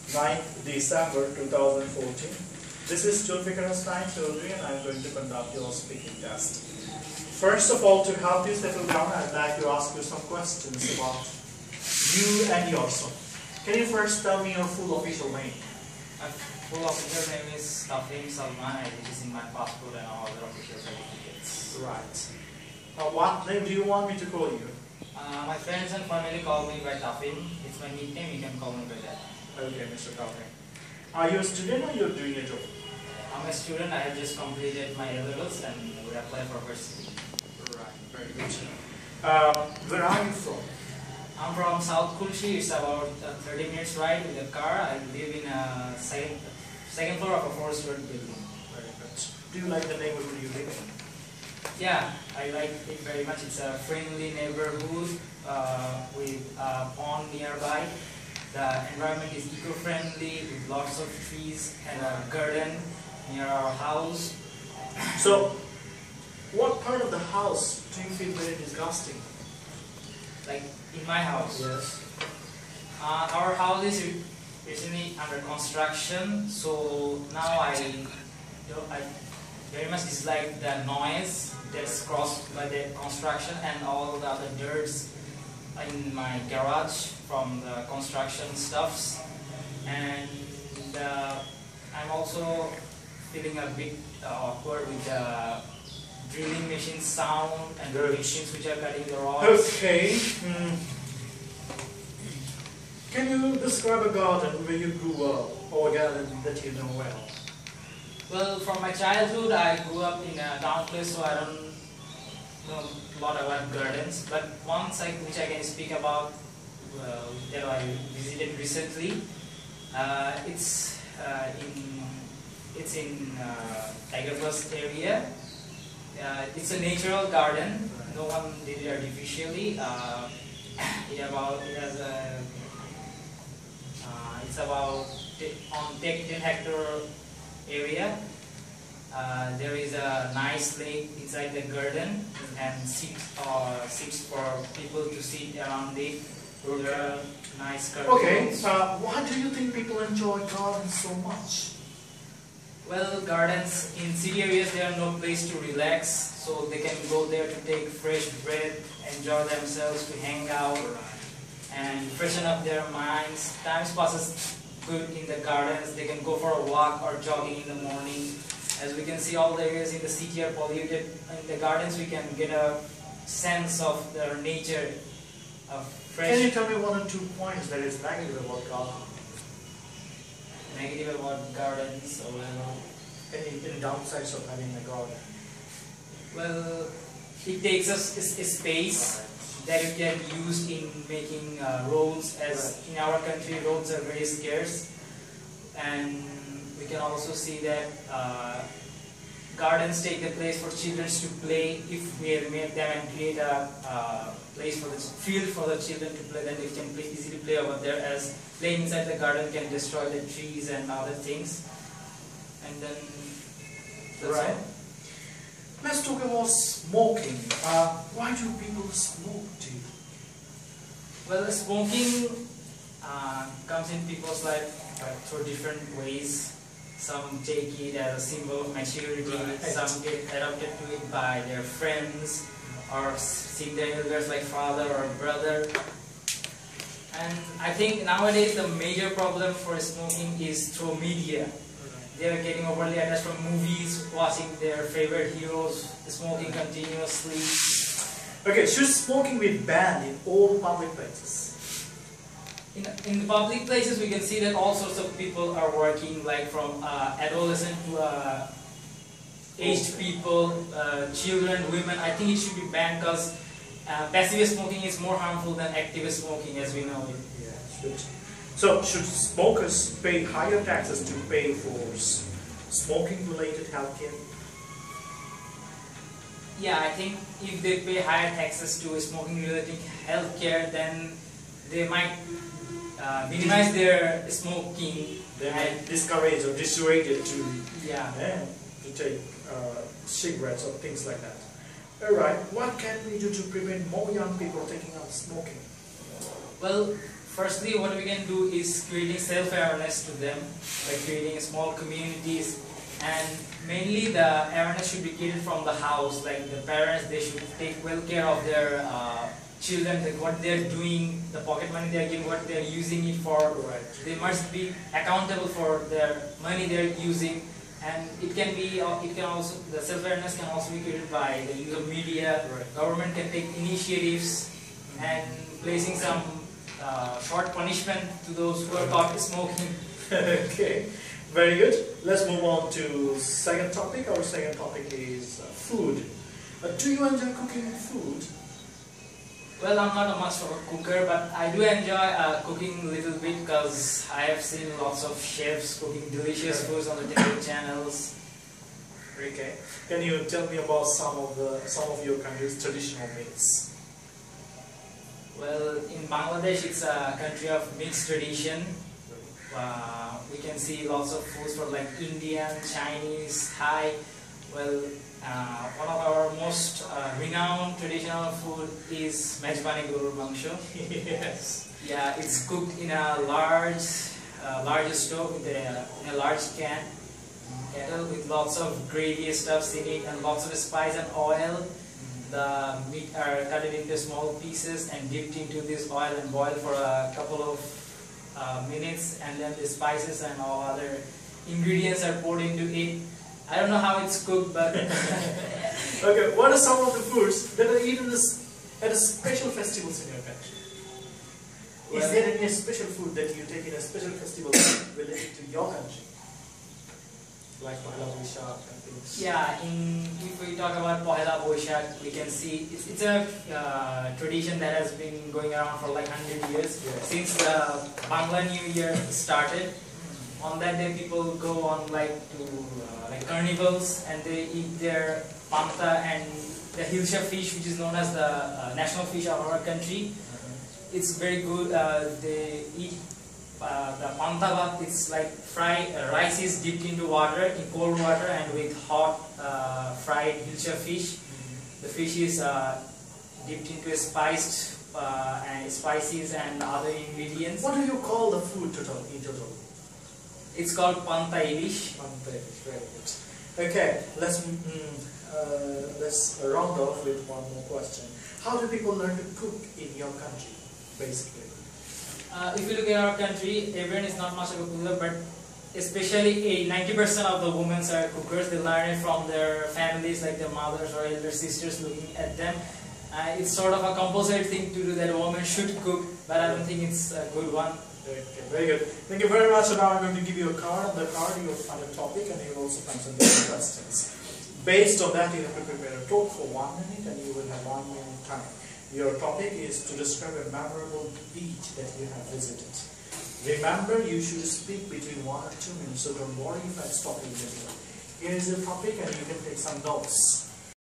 9th December 2014. This is Zulfikar Hussain Chaudhary and I am going to conduct your speaking test. First of all, to help you settle down, I'd like to ask you some questions about you and yourself. Can you first tell me your full official name? My full official name is TAFHIM, which is in my passport and all other official certificates. Right. What name do you want me to call you? My friends and family call me by TAFHIM. It's my nickname, you can call me by that. Okay, Mr. TAFHIM. Are you a student or you're doing a job? I'm a student, I have just completed my IELTS and would apply for varsity. Right, very good. Where are you from? I'm from South Kulshi. It's about 30 minutes ride with a car. I live in a second floor of a 4-story building. Very good. Do you like the neighborhood you live in? Yeah, I like it very much. It's a friendly neighborhood with a pond nearby. The environment is eco-friendly with lots of trees and a garden near our house. So, what part of the house do you feel very disgusting? Like in my house? Yes. Our house is recently under construction, so now I very much dislike the noise that's caused by the construction and all the other dirts in my garage from the construction stuffs. And I'm also feeling a bit awkward with the drilling machine sound and the machines which are cutting the rods. Okay. Can you describe a garden where you grew up or a garden that you know well? Well, from my childhood, I grew up in a town place, so I don't know a lot about gardens. But one site which I can speak about that I visited recently, it's in Tiger Plus area. It's a natural garden. No one did it artificially. It's about on 10-hectare area. There is a nice lake inside the garden and seats for people to sit around it. Okay. There are nice curtains. Okay, why do you think people enjoy gardens so much? Well, gardens in city areas, there are no place to relax, so they can go there to take fresh breath, enjoy themselves, to hang out, and freshen up their minds. Time passes good in the gardens. They can go for a walk or jogging in the morning. As we can see, all the areas in the city are polluted. In the gardens, we can get a sense of the nature of fresh. Can you tell me 1 or 2 points that is negative about gardens? Negative about gardens, or Any downsides of having a garden? well, it takes us a space that you can use in making roads, as in our country roads are very scarce, and we can also see that gardens take the place for children to play. If we make them and create a place for the field for the children to play, then they can easily play over there, as playing inside the garden can destroy the trees and other things. And then that's Right. all. Let's talk about smoking. Why do people smoke, do you? Well, smoking comes in people's life through different ways. Some take it as a symbol of maturity, Right. some get adopted to it by their friends, or seeing their elders like father or brother. And I think nowadays the major problem for smoking is through media. They are getting overly attached from movies, watching their favorite heroes, smoking continuously. Okay, should smoking be banned in all public places? In the public places, we can see that all sorts of people are working, like from adolescent to aged people, children, women. I think it should be banned because passive smoking is more harmful than active smoking, as we know it. Yeah, should. So, should smokers pay higher taxes to pay for smoking-related healthcare? Yeah, I think if they pay higher taxes to smoking-related healthcare, then they might minimize their smoking. They might discourage or dissuade it to take cigarettes or things like that. Alright, what can we do to prevent more young people taking up smoking? Well, Firstly, what we can do is creating self-awareness to them by creating small communities, and mainly the awareness should be created from the house. Like the parents, they should take well care of their children, like what they are doing, the pocket money they are giving, what they are using it for. Right. They must be accountable for their money they are using, and it can be, the self-awareness can also be created by the use of media. Right. Government can take initiatives and placing some short punishment to those who are caught smoking. Okay, very good. Let's move on to second topic. Our second topic is food. Do you enjoy cooking food? Well, I'm not much of a cooker, but I do enjoy cooking a little bit because I have seen lots of chefs cooking delicious foods on the TV channels. Okay. Can you tell me about some of your country's traditional meals? Well, in Bangladesh, it's a country of mixed tradition. We can see lots of foods for like Indian, Chinese, Thai. Well, one of our most renowned traditional food is Mejbani Gorur Mangsho. Yes. Yeah, it's cooked in a large stove with in a large kettle with lots of gravy stuffs in it and lots of spice and oil. The meat are cut into small pieces and dipped into this oil and boiled for a couple of minutes, and then the spices and all other ingredients are poured into it. I don't know how it's cooked, but Okay, what are some of the foods that are eaten at special festivals in your country? Well, is there any special food that you take in a special festival related to your country? Like Pohela Boishakh and things. yeah, if we talk about Pohela Boishakh, we can see it's a tradition that has been going around for like 100 years. Yes. Since the Bangla New Year started. On that day, people go on like carnivals, and they eat their panta and the hilsha fish, which is known as the national fish of our country. It's very good. They eat the panta bhat. It's like fried rice is dipped into water, in cold water, and with hot fried hilsha fish. The fish is dipped into spiced and spices and other ingredients. What do you call the food in total? It's called panta ilish. Panta ilish, very good. Okay, let's round off with one more question. How do people learn to cook in your country, basically? If you look at our country, everyone is not much of a cooker, but especially 90% of the women are cookers. They learn it from their families, like their mothers or elder sisters looking at them. It's sort of a compulsory thing to do that a woman should cook, but I don't think it's a good one. Okay, very good. Thank you very much. So now I'm going to give you a card. On the card you will find a topic, and you will also find some different questions. Based on that, you have to prepare a talk for 1 minute, and you will have 1 minute time. Your topic is to describe a memorable beach that you have visited. Remember, you should speak between 1 or 2 minutes, so don't worry if I stop you in the middle. Here is your topic, and you can take some notes.